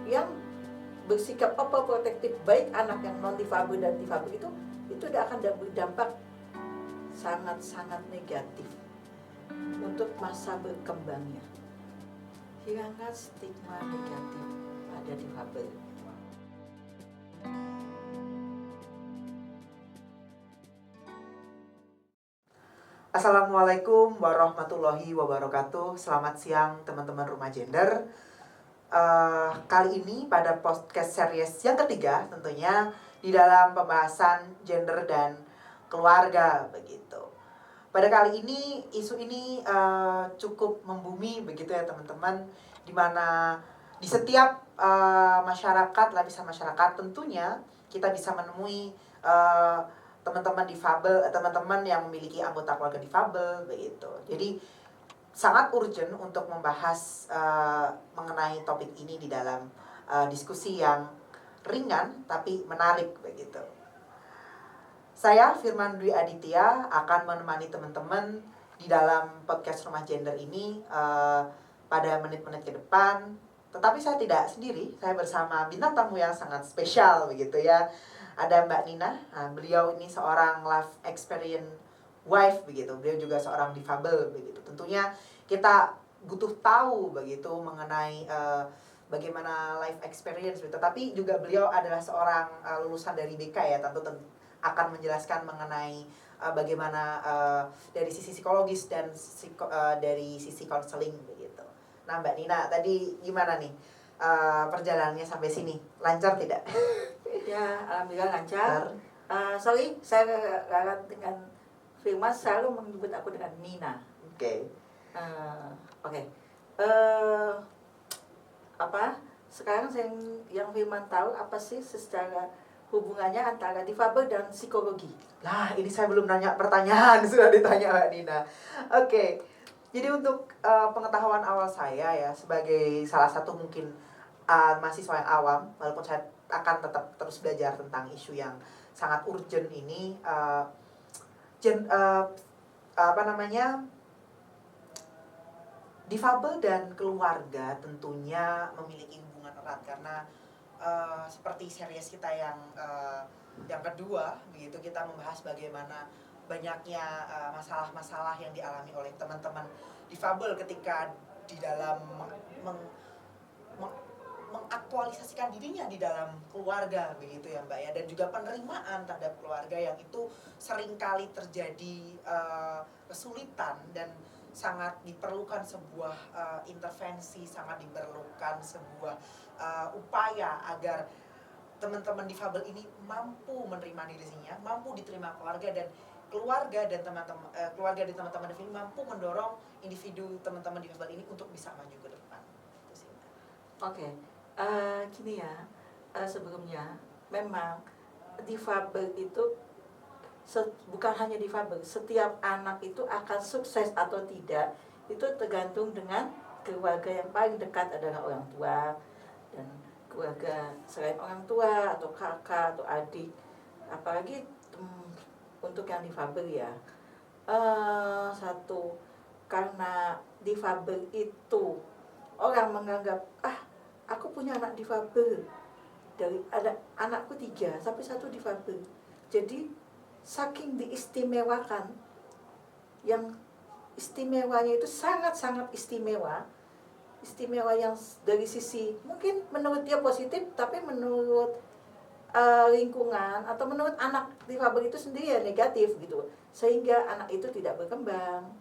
yang bersikap overprotective baik anak yang non difabel dan difabel itu akan berdampak sangat-sangat negatif untuk masa berkembangnya. Hilangkan stigma negatif pada difabel. Assalamualaikum warahmatullahi wabarakatuh. Selamat siang teman-teman Rumah Gender. Kali ini pada podcast series yang ketiga tentunya di dalam pembahasan gender dan keluarga begitu. Pada kali ini isu ini cukup membumi begitu ya teman-teman, dimana di setiap masyarakat, lapisan masyarakat tentunya kita bisa menemui teman-teman difabel, teman-teman yang memiliki anggota keluarga difabel begitu. Jadi sangat urgent untuk membahas mengenai topik ini di dalam diskusi yang ringan tapi menarik begitu. Saya Firman Dwi Aditya akan menemani teman-teman di dalam podcast Rumah Gender ini pada menit-menit ke depan. Tetapi saya tidak sendiri, saya bersama bintang tamu yang sangat spesial begitu ya. Ada Mbak Nina, beliau ini seorang life experience wife begitu. Beliau juga seorang difabel begitu. Tentunya kita butuh tahu begitu mengenai bagaimana life experience begitu. Tapi juga beliau adalah seorang lulusan dari BK ya, tentu akan menjelaskan mengenai bagaimana dari sisi psikologis dan dari sisi konseling begitu. Nah Mbak Nina, tadi gimana nih perjalanannya sampai sini? Lancar tidak? Ya, alhamdulillah lancar. Sorry, saya gagal dengan Firman, selalu menyebut aku dengan Nina. Oke. Oke. Apa? Sekarang yang Firman tahu apa sih secara hubungannya antara difabel dan psikologi? Lah, ini saya belum nanya pertanyaan, sudah ditanya Mbak Nina. Oke. Jadi untuk pengetahuan awal saya ya, sebagai salah satu mungkin mahasiswa yang awam, walaupun saya akan tetap terus belajar tentang isu yang sangat urgent ini, difabel dan keluarga tentunya memiliki hubungan erat karena seperti series kita yang kedua begitu, kita membahas bagaimana banyaknya masalah-masalah yang dialami oleh teman-teman difabel ketika di dalam mengaktualisasikan dirinya di dalam keluarga begitu ya Mbak ya, dan juga penerimaan terhadap keluarga yang itu seringkali terjadi kesulitan dan sangat diperlukan sebuah intervensi, sangat diperlukan sebuah upaya agar teman-teman difabel ini mampu menerima dirinya, mampu diterima keluarga, dan keluarga dan teman-teman difabel ini mampu mendorong individu teman-teman difabel ini untuk bisa maju ke depan. Oke. Gini ya, sebelumnya memang difabel itu bukan hanya difabel, setiap anak itu akan sukses atau tidak itu tergantung dengan keluarga yang paling dekat adalah orang tua, dan keluarga selain orang tua atau kakak atau adik, apalagi untuk yang difabel ya. Satu, karena difabel itu orang menganggap aku punya anak difabel, dari ada anakku 3 sampai 1 difabel, jadi saking diistimewakan, yang istimewanya itu sangat-sangat istimewa yang dari sisi mungkin menurut dia positif, tapi menurut lingkungan atau menurut anak difabel itu sendiri ya negatif gitu, sehingga anak itu tidak berkembang,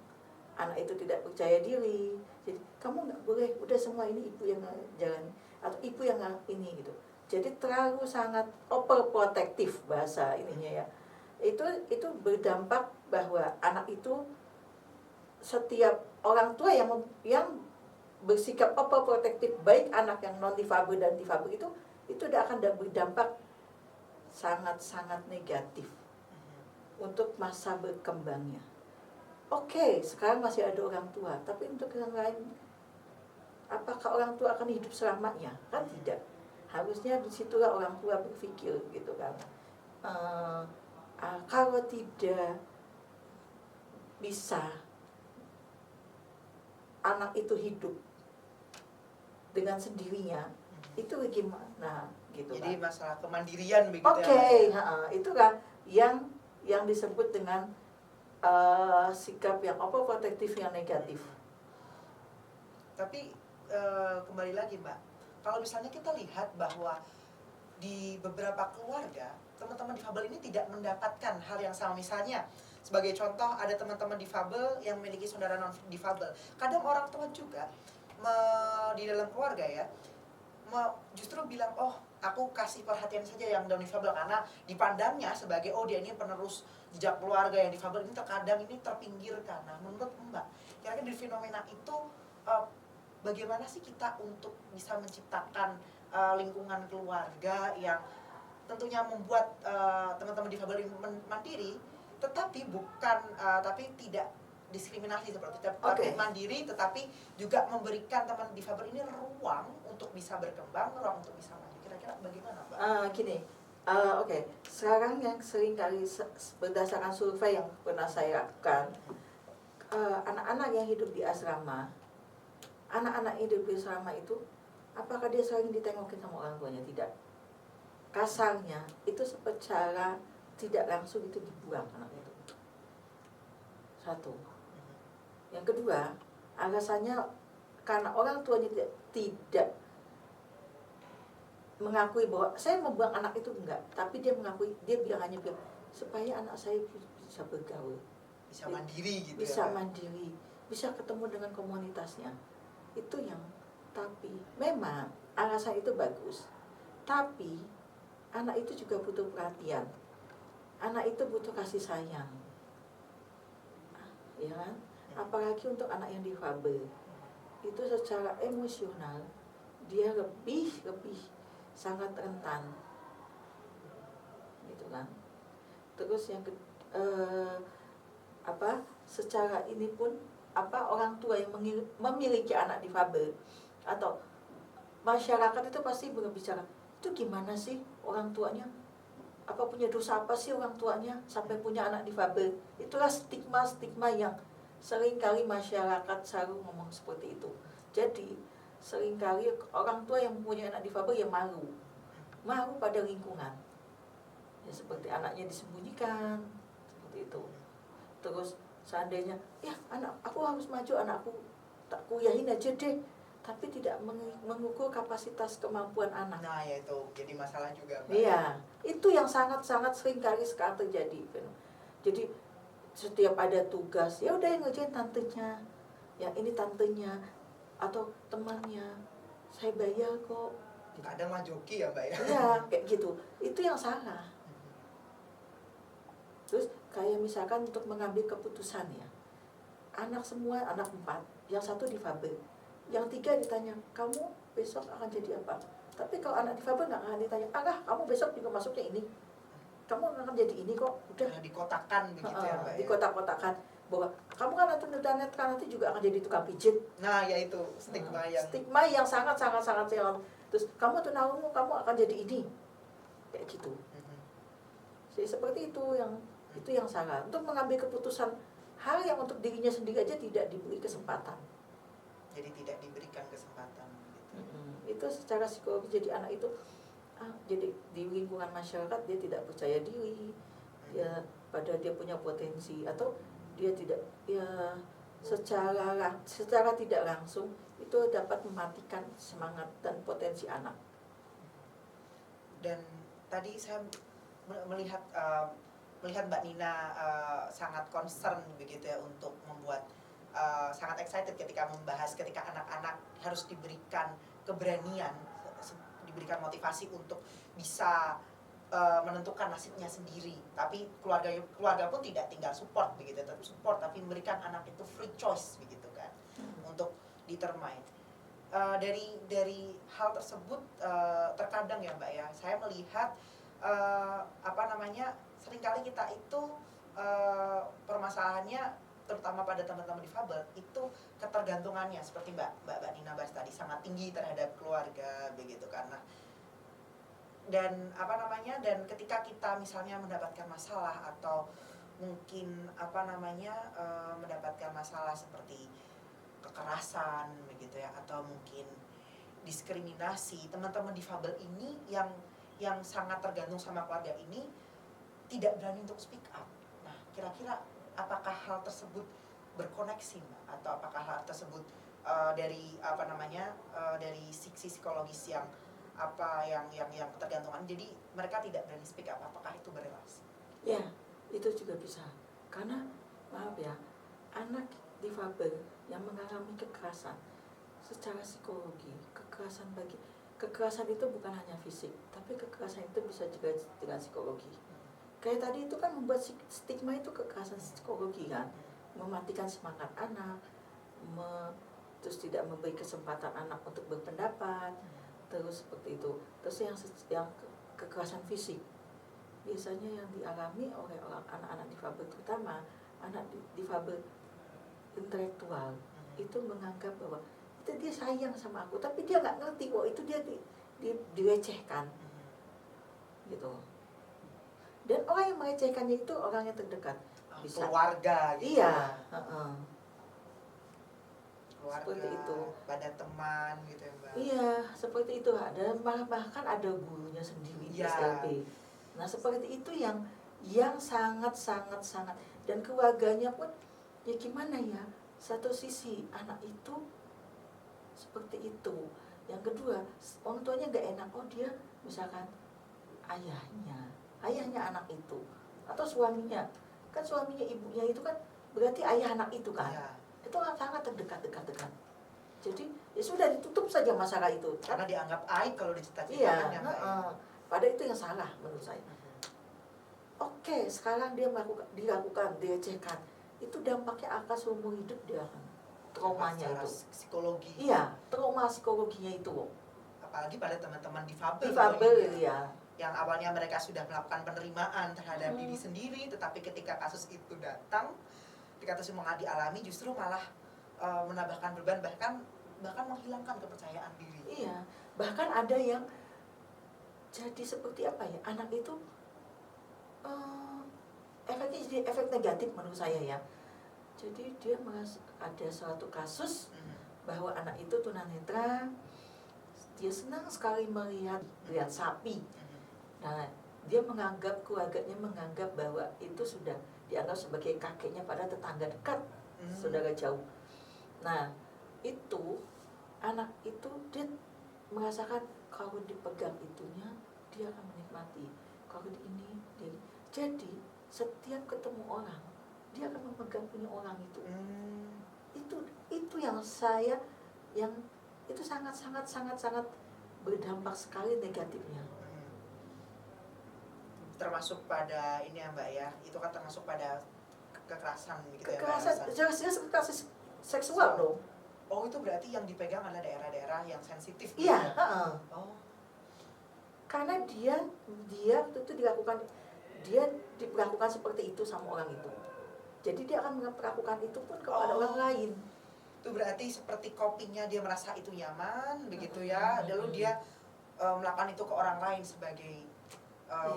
anak itu tidak percaya diri. Jadi kamu nggak boleh, udah semua ini ibu yang jalan atau ibu yang ini gitu. Jadi terlalu sangat overprotective bahasa ininya ya. Itu berdampak bahwa anak itu, setiap orang tua yang bersikap overprotective baik anak yang non difabel dan difabel itu akan berdampak sangat-sangat negatif untuk masa berkembangnya. Oke, sekarang masih ada orang tua, tapi untuk yang lain, apakah orang tua akan hidup selamanya? Kan tidak. Harusnya disitulah orang tua berpikir gitu kan. Kalau tidak bisa anak itu hidup dengan sendirinya, Itu gimana gitu Jadi kan. masalah kemandirian begitu Oke, ya, Mbak ya. itu kan yang disebut dengan sikap yang protektif yang negatif. Tapi kembali lagi Mbak, kalau misalnya kita lihat bahwa di beberapa keluarga teman-teman difabel ini tidak mendapatkan hal yang sama. Misalnya sebagai contoh, ada teman-teman difabel yang memiliki saudara non difabel. Kadang orang tua juga di dalam keluarga ya justru bilang, oh aku kasih perhatian saja yang down difabel, karena dipandangnya sebagai, oh dia ini penerus jejak keluarga yang difabel ini terkadang ini terpinggirkan. Nah menurut Mbak, kira-kira di fenomena itu bagaimana sih kita untuk bisa menciptakan lingkungan keluarga yang tentunya membuat teman-teman difabel ini mandiri, tetapi bukan tapi tidak diskriminasi seperti itu, tapi mandiri, tetapi juga memberikan teman difabel ini ruang untuk bisa berkembang, ruang untuk bisa mandiri. Kira-kira bagaimana, Mbak? Gini, sekarang yang sering kali berdasarkan survei yang pernah saya lakukan, anak-anak yang hidup di asrama, anak-anak hidup di asrama itu, apakah dia sering ditengokin sama orang tuanya? Tidak. Kasarnya, itu secara tidak langsung itu dibuang anak itu. Satu. Yang kedua, alasannya karena orang tuanya tidak mengakui bahwa saya membuang anak itu, enggak, tapi dia mengakui, dia hanya bilang supaya anak saya bisa bergaul, bisa mandiri gitu, bisa ya, mandiri, bisa ketemu dengan komunitasnya. Itu yang, tapi memang alasan itu bagus, tapi anak itu juga butuh perhatian, anak itu butuh kasih sayang, ya kan? Apalagi untuk anak yang difabel, itu secara emosional dia lebih sangat rentan, gitu kan. Terus yang secara ini pun orang tua yang memiliki anak difabel atau masyarakat itu pasti berbicara, itu gimana sih orang tuanya, punya dosa apa sih orang tuanya sampai punya anak difabel. Itulah stigma yang seringkali masyarakat selalu ngomong seperti itu. Jadi seringkali orang tua yang punya anak difabel ya malu pada lingkungan, ya seperti anaknya disembunyikan seperti itu. Terus seandainya ya anak aku harus maju, anakku tak kuliahin aja deh, tapi tidak mengukur kapasitas kemampuan anak. Nah ya itu jadi masalah juga, Mbak. Iya, itu yang sangat sering kali sekarang terjadi. Jadi setiap ada tugas, ya udah yang ngerjain tantenya, ya ini tantenya atau temannya, saya bayar kok. Kadang mah joki ya, Mbak ya. Iya, kayak gitu. Itu yang salah. Terus kayak misalkan untuk mengambil keputusan ya, anak 4, yang 1 difabel, yang 3 ditanya, kamu besok akan jadi apa? Tapi kalau anak difabel nggak akan ditanya, kamu besok juga masuknya ini, kamu akan jadi ini kok, udah. Dikotakan begitu ya, Mbak ya. Dikotak-kotakan bahwa kamu kan nanti juga akan jadi tukang pijit. Nah ya itu stigma yang sangat terus kamu tunanganmu kamu akan jadi ini, kayak gitu. Jadi seperti itu yang salah. Untuk mengambil keputusan hal yang untuk dirinya sendiri aja tidak diberi kesempatan. Jadi tidak diberikan kesempatan gitu. Itu secara psikologis, jadi anak itu jadi di lingkungan masyarakat dia tidak percaya diri, padahal dia punya potensi, atau dia tidak, ya secara tidak langsung itu dapat mematikan semangat dan potensi anak. Dan tadi saya melihat Mbak Nina sangat concern begitu ya untuk membuat sangat excited ketika membahas ketika anak-anak harus diberikan keberanian, diberikan motivasi untuk bisa menentukan nasibnya sendiri. Tapi keluarga pun tidak tinggal support begitu, tapi support, tapi memberikan anak itu free choice begitu kan, untuk determine. Dari hal tersebut terkadang ya Mbak ya, saya melihat seringkali kita itu permasalahannya terutama pada teman-teman difabel itu ketergantungannya seperti Mbak Nina bahas tadi sangat tinggi terhadap keluarga begitu, karena dan ketika kita misalnya mendapatkan masalah atau mungkin mendapatkan masalah seperti kekerasan begitu ya, atau mungkin diskriminasi, teman-teman difabel ini yang sangat tergantung sama keluarga ini tidak berani untuk speak up. Nah, kira-kira apakah hal tersebut berkoneksi, Mbak? Atau apakah hal tersebut dari dari sisi psikologis yang ketergantungan, jadi mereka tidak berani speak up, apakah itu berrelasi? Ya, itu juga bisa. Karena maaf ya, anak difabel yang mengalami kekerasan secara psikologi, kekerasan itu bukan hanya fisik, tapi kekerasan itu bisa juga dengan psikologi. Kayak tadi itu kan membuat stigma itu kekerasan psikologi kan, mematikan semangat anak, terus tidak memberi kesempatan anak untuk berpendapat, terus seperti itu. Terus yang kekerasan fisik, biasanya yang dialami oleh anak-anak difabel, terutama anak difabel intelektual, itu menganggap bahwa itu dia sayang sama aku, tapi dia nggak ngerti bahwa itu dia dilecehkan gitu. Dan orang yang melecehkannya itu orang yang terdekat, bisa keluarga gitu. Iya, Keluarga, seperti itu. pada teman gitu ya, Mbak. Iya, seperti itu. Ada bahkan ada gurunya sendiri di SLB. Nah, seperti itu yang sangat dan keluarganya pun ya gimana ya? Satu sisi anak itu seperti itu. Yang kedua, orang tuanya nggak enak. Oh, dia misalkan ayahnya anak itu atau suaminya. Kan suaminya, ibunya itu kan berarti ayah anak itu kan. Iya. Itu sangat dekat. Jadi ya sudah, ditutup saja masalah itu. Karena dianggap aib kalau Iya, dicerita-ceritakan ya, Mbak. pada itu yang salah menurut saya. Oke, sekarang dia dilakukan, dilecehkan. Itu dampaknya akan seumur hidup dia kan. Traumanya itu. Psikologi. Iya, trauma psikologinya itu. Apalagi pada teman-teman difabel. Ya. Yang awalnya mereka sudah melakukan penerimaan terhadap diri sendiri, tetapi ketika kasus itu datang, ketika kasus mau dialami, justru malah menambahkan beban, bahkan menghilangkan kepercayaan diri. Iya, bahkan ada yang jadi seperti apa ya, anak itu efeknya jadi efek negatif menurut saya ya. Jadi dia ada suatu kasus bahwa anak itu tunanetra, dia senang sekali melihat sapi. Nah, dia keluarganya menganggap bahwa itu sudah dianggap sebagai kakeknya pada tetangga dekat, saudara jauh. Nah, itu anak itu dia merasakan kalau dipegang itunya dia akan menikmati. Kalau ini dia, jadi setiap ketemu orang dia akan memegang punya orang itu. Itu yang itu sangat berdampak sekali negatifnya. Termasuk pada ini ya, Mbak ya, itu kan termasuk pada kekerasan gitu ya. Kekerasan seksual dong. Oh, itu berarti yang dipegang adalah daerah-daerah yang sensitif. Iya, Oh. Karena dia itu dilakukan seperti itu sama orang itu. Jadi dia akan melakukan itu pun kepada orang lain. Itu berarti seperti copingnya, dia merasa itu nyaman begitu ya. Lalu dia melakukan itu ke orang lain sebagai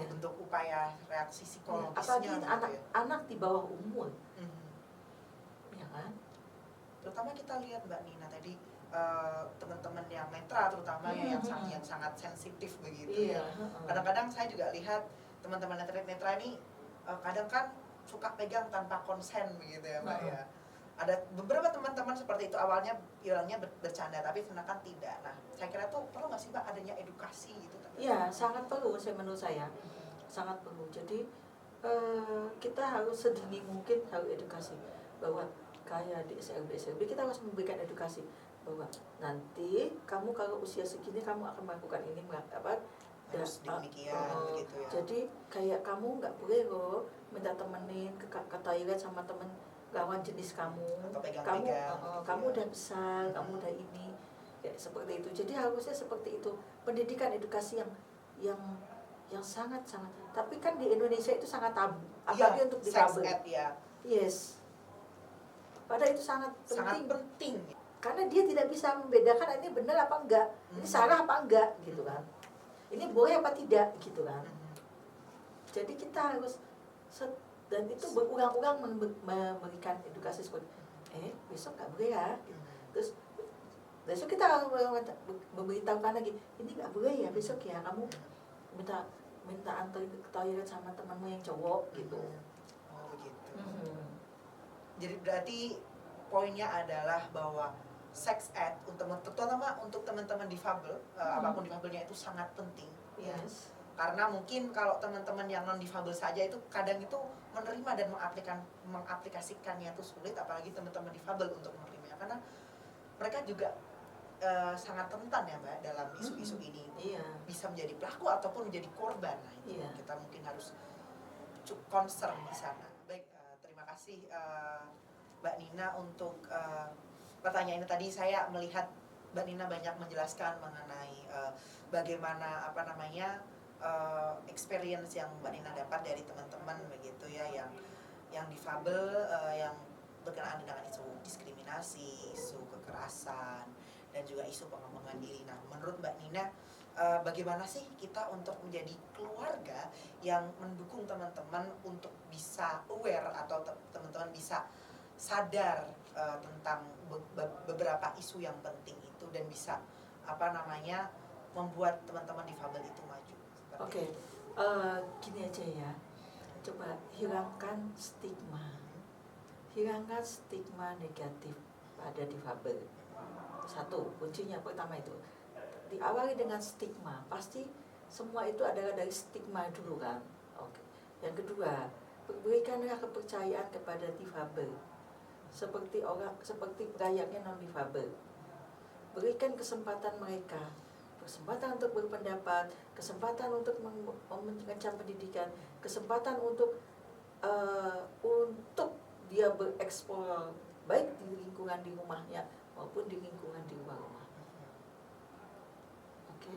bentuk upaya reaksi psikologisnya. Apalagi anak di bawah umur. Ya kan? Terutama kita lihat Mbak Nina tadi, teman-teman yang netra terutama yang sangat sensitif begitu. Iya. Kadang-kadang saya juga lihat teman-teman netra ini kadang kan suka pegang tanpa konsen begitu ya, Mbak ya. Ada beberapa teman-teman seperti itu, awalnya bilangnya bercanda, tapi sebenarnya tidak. Nah, saya kira tuh perlu nggak sih, Mbak, adanya edukasi gitu? Iya, sangat perlu menurut saya. Sangat perlu. Jadi kita harus sedini mungkin harus edukasi bahwa kayak di SLB kita harus memberikan edukasi bahwa nanti kamu kalau usia segini kamu akan melakukan ini harus demikian begitu ya. Jadi kayak kamu nggak boleh loh minta temenin ke toilet sama temen lawan jenis kamu. Kamu udah besar, kamu udah ini, kayak seperti itu. Jadi harusnya seperti itu, pendidikan edukasi yang sangat. Tapi kan di Indonesia itu sangat tabu, apalagi untuk difabel. Yes. Padahal itu sangat penting. Karena dia tidak bisa membedakan ini benar apa enggak, ini salah apa enggak gitu kan. Ini boleh apa tidak gitu kan. Jadi kita harus dan itu berulang-ulang memberikan edukasi seperti besok nggak boleh ya gitu. Terus Besok kita harus memberitahukan lagi, ini nggak boleh ya besok ya, kamu minta antar ke toilet sama temanmu yang cowok gitu. Oh begitu. Mhm. Jadi berarti poinnya adalah bahwa sex ed terutama untuk teman-teman difabel, apapun difabelnya itu sangat penting. Yes. Karena mungkin kalau teman-teman yang non difabel saja itu kadang itu menerima dan mengaplikasikannya itu sulit, apalagi teman-teman difabel untuk menerimanya, karena mereka juga sangat rentan ya Mbak dalam isu-isu ini. Iya. Bisa menjadi pelaku ataupun menjadi korban. Nah, itu kita mungkin harus concern di sana. Baik, terima kasih Mbak Nina untuk pertanyaan ini. Tadi saya melihat Mbak Nina banyak menjelaskan mengenai bagaimana experience yang Mbak Nina dapat dari teman-teman begitu ya, yang difabel, yang berkenaan dengan isu diskriminasi, isu kekerasan, dan juga isu pengembangan diri. Nah, menurut Mbak Nina, bagaimana sih kita untuk menjadi keluarga yang mendukung teman-teman untuk bisa aware atau teman-teman bisa sadar tentang beberapa isu yang penting itu dan bisa membuat teman-teman difabel itu maju. Oke, gini aja ya, coba hilangkan stigma negatif pada difabel. Satu, kuncinya pertama itu diawali dengan stigma. Pasti semua itu adalah dari stigma dulu kan. Oke. Yang kedua, berikanlah kepercayaan kepada difabel seperti layaknya non difabel. Berikan kesempatan mereka, kesempatan untuk berpendapat, kesempatan untuk mengencam pendidikan, kesempatan untuk dia bereksplor baik di lingkungan di rumahnya maupun di lingkungan di luar rumah. Oke.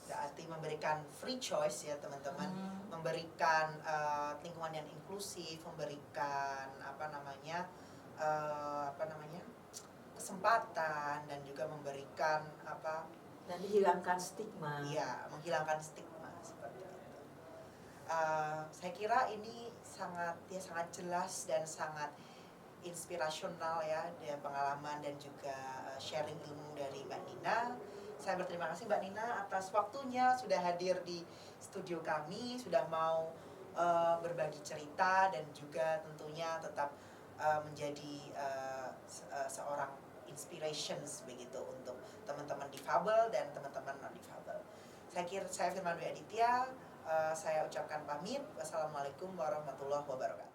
Berarti memberikan free choice ya teman-teman, memberikan lingkungan yang inklusif, memberikan kesempatan, dan juga memberikan dan dihilangkan stigma. Iya, menghilangkan stigma seperti itu. Saya kira ini sangat jelas dan sangat inspirasional ya, dengan pengalaman dan juga sharing ilmu dari Mbak Nina. Saya berterima kasih Mbak Nina atas waktunya, sudah hadir di studio kami, sudah mau berbagi cerita dan juga tentunya tetap menjadi seorang inspirations begitu untuk teman-teman difabel dan teman-teman non difabel. Saya Firman Dwi Aditya, saya ucapkan pamit. Wassalamualaikum warahmatullahi wabarakatuh.